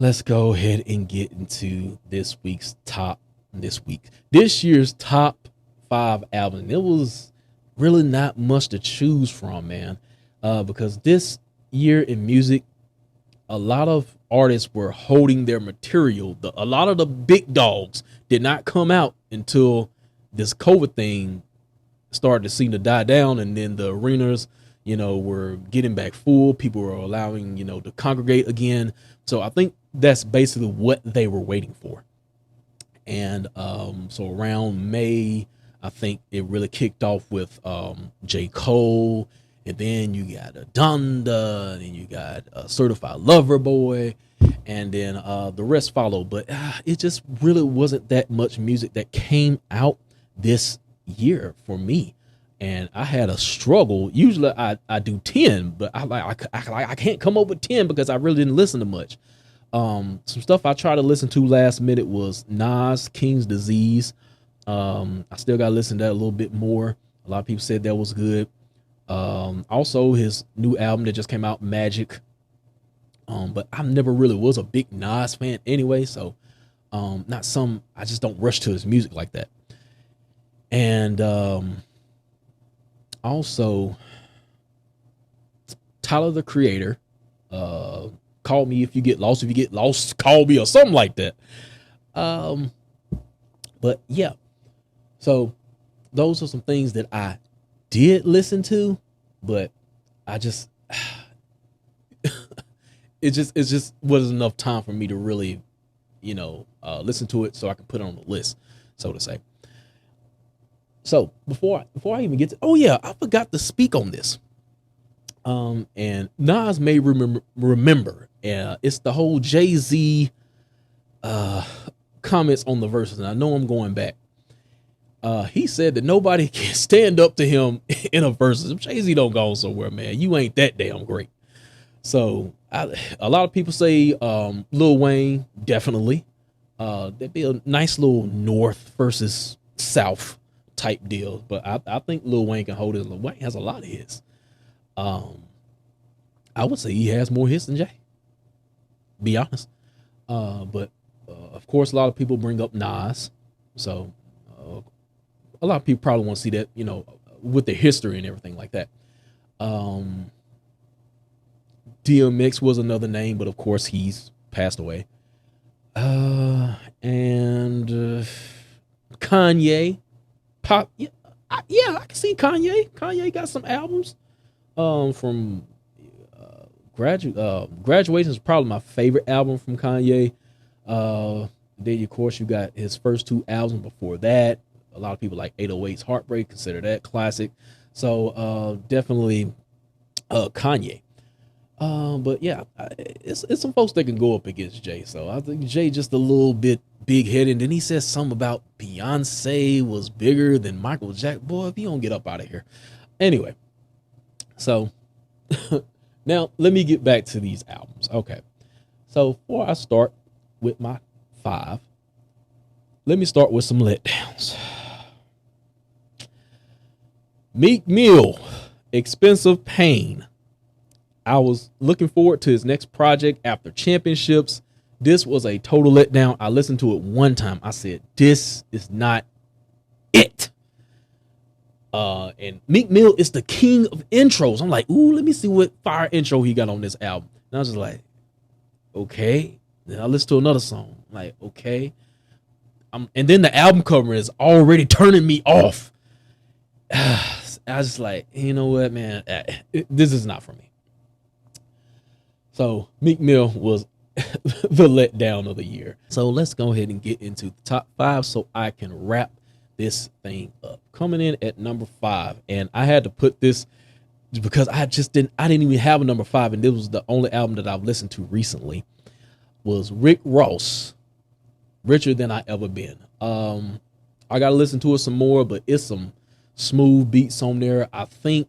let's go ahead and get into this year's top five album. It was really not much to choose from, man, because this year in music, a lot of artists were holding their material. A lot of the big dogs did not come out until this COVID thing started to seem to die down, and then the arenas, were getting back full. People were allowing, to congregate again. So I think that's basically what they were waiting for. And so around May, I think it really kicked off with J. Cole, and then you got a Donda, and then you got a Certified Lover Boy, and then the rest followed. But it just really wasn't that much music that came out this year for me. And I had a struggle. Usually I do 10, but I can't come up with 10 because I really didn't listen to much. Some stuff I tried to listen to last minute was Nas King's Disease. I still got to listen to that a little bit more. A lot of people said that was good. Also his new album that just came out, Magic. But I never really was a big Nas fan anyway, so I just don't rush to his music like that. And also Tyler the Creator, call me if you get lost. If you get lost, call me, or something like that. But yeah, so those are some things that I did listen to, but I just it just wasn't enough time for me to really, listen to it so I can put it on the list, so to say. So before I even get to, oh yeah, I forgot to speak on this. And Nas may remember, it's the whole Jay-Z comments on the verses, and I know I'm going back. He said that nobody can stand up to him in a verses. If Jay-Z don't go somewhere, man, you ain't that damn great. So a lot of people say Lil Wayne, definitely. That'd be a nice little North versus South type deal. But I think Lil Wayne can hold it. Lil Wayne has a lot of hits. I would say he has more hits than Jay. Be honest. But of course, a lot of people bring up Nas. So a lot of people probably want to see that, with the history and everything like that. DMX was another name, but of course he's passed away. And Kanye, pop, yeah, I can see Kanye. Kanye got some albums. From Graduation is probably my favorite album from Kanye. Then of course you got his first two albums before that. A lot of people like 808's Heartbreak, consider that classic. So definitely Kanye. But yeah, it's some folks that can go up against Jay. So I think Jay just a little bit big headed. And then he says something about Beyonce was bigger than Michael Jackson. Boy, if you don't get up out of here. Anyway, so now let me get back to these albums. Okay. So before I start with my five, let me start with some letdowns. Meek Mill, Expensive Pain. I was looking forward to his next project after Championships. This was a total letdown. I listened to it one time. I said, this is not it. And Meek Mill is the king of intros. I'm like, ooh, let me see what fire intro he got on this album. And I was just like, okay. Then I listened to another song. I'm like, okay. And then the album cover is already turning me off. I was just like, you know what, man? This is not for me. So Meek Mill was the letdown of the year. So let's go ahead and get into the top five so I can wrap this thing up. Coming in at number 5, and I had to put this because I didn't even have a number 5, and this was the only album that I've listened to recently, was Rick Ross, Richer Than I Ever Been. I gotta listen to it some more, but it's some smooth beats on there. I think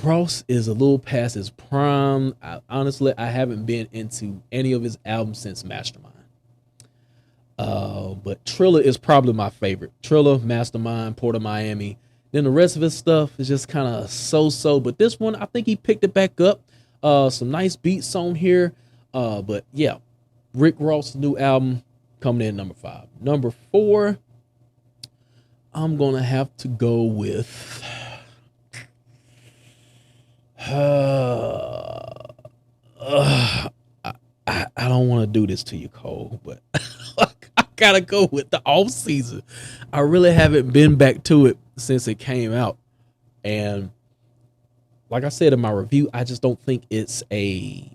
Ross is a little past his prime. Honestly, I haven't been into any of his albums since Mastermind. But Triller is probably my favorite. Triller, Mastermind, Port of Miami. Then the rest of his stuff is just kind of so-so. But this one, I think he picked it back up. Some nice beats on here. But yeah, Rick Ross' new album coming in number 5. Number 4, I'm gonna have to go with uh, I don't want to do this to you, Cole, but I gotta go with the off season. I really haven't been back to it since it came out, and like I said in my review, I just don't think it's it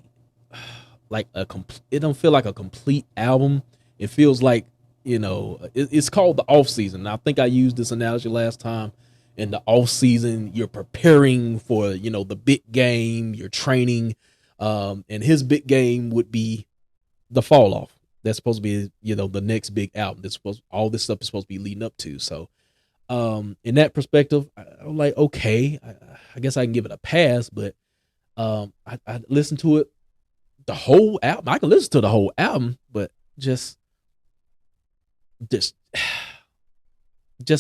don't feel like a complete album. It feels like, it's called the off season. I think I used this analogy last time. In the off season, you're preparing for, the big game, you're training, and his big game would be the fall off. That's supposed to be, the next big album. All this stuff is supposed to be leading up to. So, in that perspective, I'm like, okay, I guess I can give it a pass, but I listened to it, the whole album. I can listen to the whole album, but just just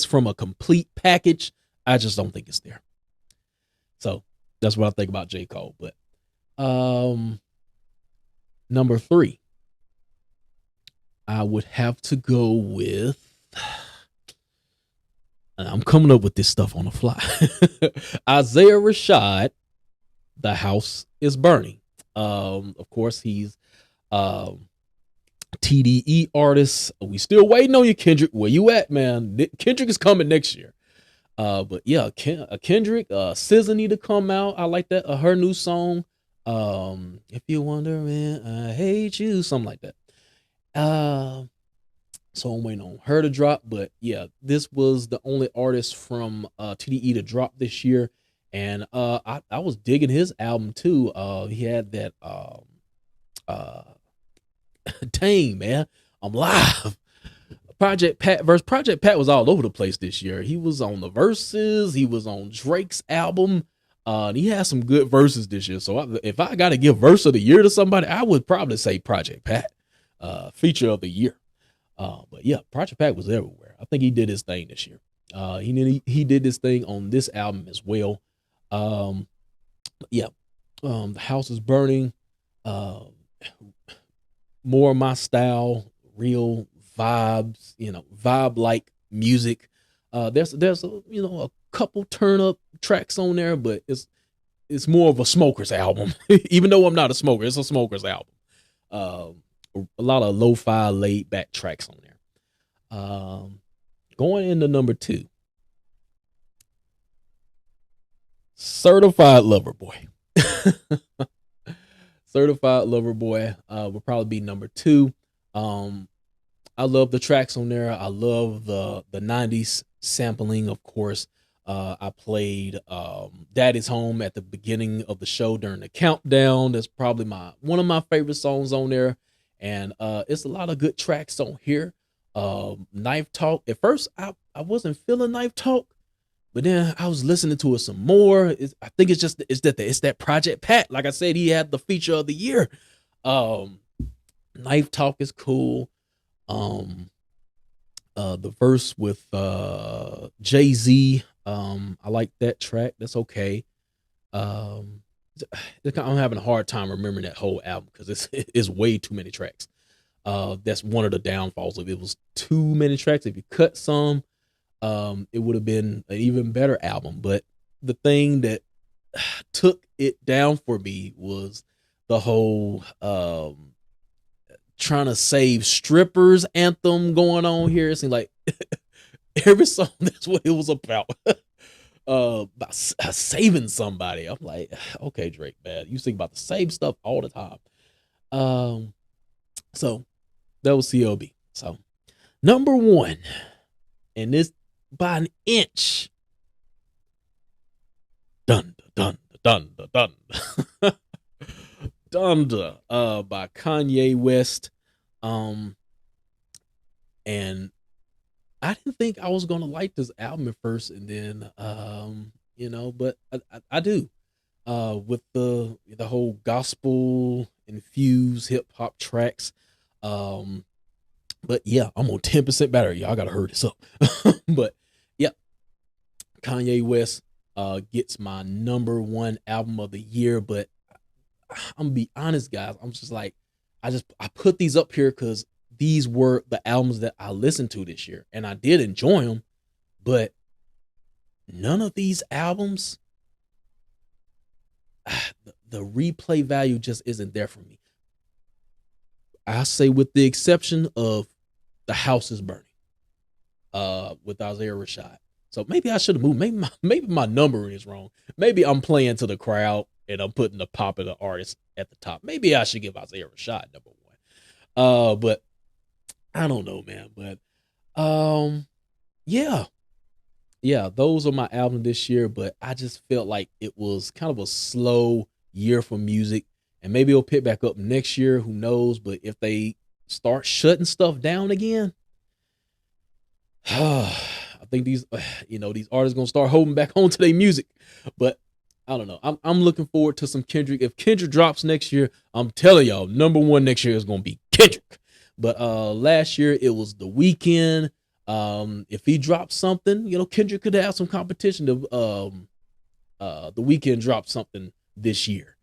from a complete package, I just don't think it's there. So that's what I think about J. Cole. But number 3, I would have to go with, and I'm coming up with this stuff on the fly, Isaiah Rashad, The House is Burning. Of course, he's TDE artist. We still waiting on you, Kendrick. Where you at, man? Kendrick is coming next year. But yeah, Kendrick, SZA need to come out. I like that. Her new song, If You're Wondering, I Hate You, something like that. So I'm waiting on her to drop. But yeah, this was the only artist from TDE to drop this year. And I was digging his album too. He had that dang, man, I'm live. Project Pat was all over the place this year. He was on the Verzuz. He was on Drake's album. He had some good verses this year. So if I got to give verse of the year to somebody, I would probably say Project Pat, feature of the year. But yeah, Project Pat was everywhere. I think he did his thing this year. He did this thing on this album as well. The House is Burning. More of my style, real vibes, vibe like music. There's a couple turn up tracks on there, but it's more of a smoker's album. Even though I'm not a smoker, it's a smoker's album. A lot of lo-fi laid back tracks on there. Going into number 2, Certified Lover Boy. Certified Lover Boy will probably be number 2. I love the tracks on there. I love the 90s sampling, of course. I played Daddy's Home at the beginning of the show during the countdown. That's probably one of my favorite songs on there. And it's a lot of good tracks on here. Knife Talk. At first, I wasn't feeling Knife Talk, but then I was listening to it some more. I think it's that Project Pat. Like I said, he had the feature of the year. Knife Talk is cool. The verse with Jay-Z, I like that track. That's okay. I'm having a hard time remembering that whole album because it's way too many tracks. That's one of the downfalls of it. It was too many tracks. If you cut some, it would have been an even better album. But the thing that took it down for me was the whole trying to save strippers anthem going on here. It seemed like every song, that's what it was about. About saving somebody. I'm like, okay, Drake, man, you sing about the same stuff all the time. So that was CLB. So number 1, and this by an inch. Dun dun dun dun dun. Donda by Kanye West. And I didn't think I was gonna like this album at first, and then but I do. With the whole gospel infused hip hop tracks. But yeah, I'm on 10% battery. Y'all gotta hurry this up. But yeah, Kanye West gets my number 1 album of the year, but I'm gonna be honest, guys. I'm just like, I put these up here because these were the albums that I listened to this year, and I did enjoy them, but none of these albums, the replay value just isn't there for me. I say, with the exception of The House is Burning, with Isaiah Rashad. So maybe I should have moved. Maybe my numbering is wrong. Maybe I'm playing to the crowd and I'm putting the popular artist at the top. Maybe I should give Isaiah Rashad number one. But I don't know, man. But yeah, yeah, those are my albums this year. But I just felt like it was kind of a slow year for music, and maybe it'll pick back up next year. Who knows? But if they start shutting stuff down again, I think these artists gonna start holding back on to their music. But I don't know. I'm looking forward to some Kendrick. If Kendrick drops next year, I'm telling y'all, number one next year is gonna be Kendrick. But last year it was The Weeknd. If he drops something, Kendrick could have some competition. The Weeknd dropped something this year.